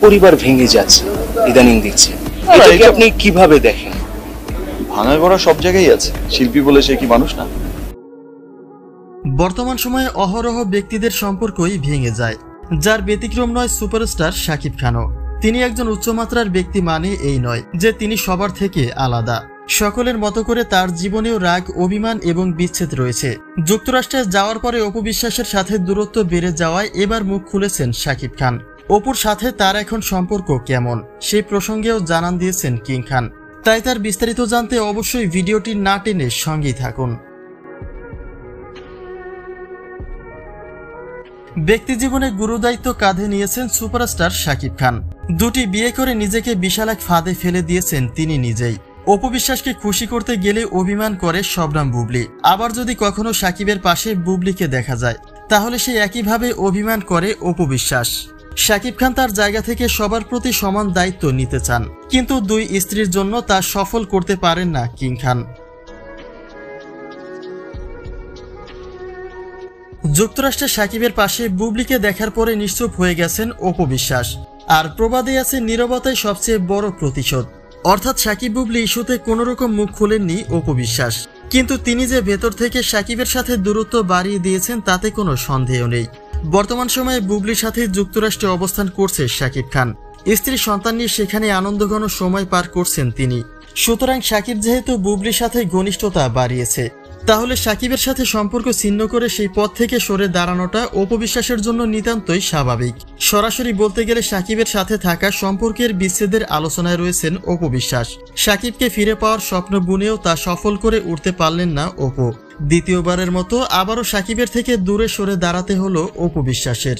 পরিবার ভেঙে যাচ্ছে ইদানিং দেখছি, এটাকে আপনি কিভাবে দেখেন? ভাঙা গড়া সব জায়গায় আছে, শিল্পী বলে সে কি মানুষ না? বর্তমান সময়ে অহরহ ব্যক্তিদের সম্পর্কই ভেঙে যায়, যার ব্যতিক্রম নয় সুপারস্টার শাকিব খানও। তিনি একজন উচ্চমাত্রার ব্যক্তি মানে এই নয় যে তিনি সবার থেকে আলাদা। সকলের মতো করে তার জীবনেও রাগ, অভিমান এবং বিচ্ছেদ রয়েছে। যুক্তরাষ্ট্রে যাওয়ার পরে অপু বিশ্বাসের সাথে দূরত্ব বেড়ে যাওয়ায় এবার মুখ খুলেছেন শাকিব খান। অপুর সাথে তার এখন সম্পর্ক কেমন সেই প্রসঙ্গেও জানান দিয়েছেন কিং খান। তাই তার বিস্তারিত জানতে অবশ্যই ভিডিওটি না টেনে সঙ্গেই থাকুন। ব্যক্তিজীবনে গুরুদায়িত্ব কাঁধে নিয়েছেন সুপারস্টার শাকিব খান। দুটি বিয়ে করে নিজেকে বিশাল এক ফাঁদে ফেলে দিয়েছেন তিনি নিজেই। অপু বিশ্বাসকে খুশি করতে গেলে অভিমান করে শবনম বুবলি। আবার যদি কখনো শাকিবের পাশে বুবলিকে দেখা যায় তাহলে সে একইভাবে অভিমান করে অপু বিশ্বাস। শাকিব খান তার জায়গা থেকে সবার প্রতি সমান দায়িত্ব নিতে চান, কিন্তু দুই স্ত্রীর জন্য তা সফল করতে পারেন না কিং খান। যুক্তরাষ্ট্রে শাকিবের পাশে বুবলিকে দেখার পরে নিশ্চুপ হয়ে গেছেন অপু বিশ্বাস। আর প্রবাদে আছে নীরবতাই সবচেয়ে বড় প্রতিশোধ। অর্থাৎ শাকিব বুবলি ইস্যুতে কোনোরকম মুখ খুলেননি অপু বিশ্বাস, কিন্তু তিনি যে ভেতর থেকে শাকিবের সাথে দূরত্ব বাড়িয়ে দিয়েছেন তাতে কোনো সন্দেহ নেই। বর্তমান সময়ে বুবলির সাথে যুক্তরাষ্ট্রে অবস্থান করছে শাকিব খান। স্ত্রী সন্তান নিয়ে সেখানে আনন্দঘন সময় পার করছেন তিনি। সুতরাং শাকিব যেহেতু বুবলির সাথে ঘনিষ্ঠতা বাড়িয়েছে, তাহলে শাকিবের সাথে সম্পর্ক ছিন্ন করে সেই পথ থেকে সরে দাঁড়ানোটা অপু বিশ্বাসের জন্য নিতান্তই স্বাভাবিক। সরাসরি বলতে গেলে শাকিবের সাথে থাকা সম্পর্কের বিচ্ছেদের আলোচনায় রয়েছেন অপু বিশ্বাস। শাকিবকে ফিরে পাওয়ার স্বপ্ন বুনেও তা সফল করে উঠতে পারলেন না অপু। দ্বিতীয়বারের মতো আবারও শাকিবের থেকে দূরে সরে দাঁড়াতে হলো অপু বিশ্বাসের।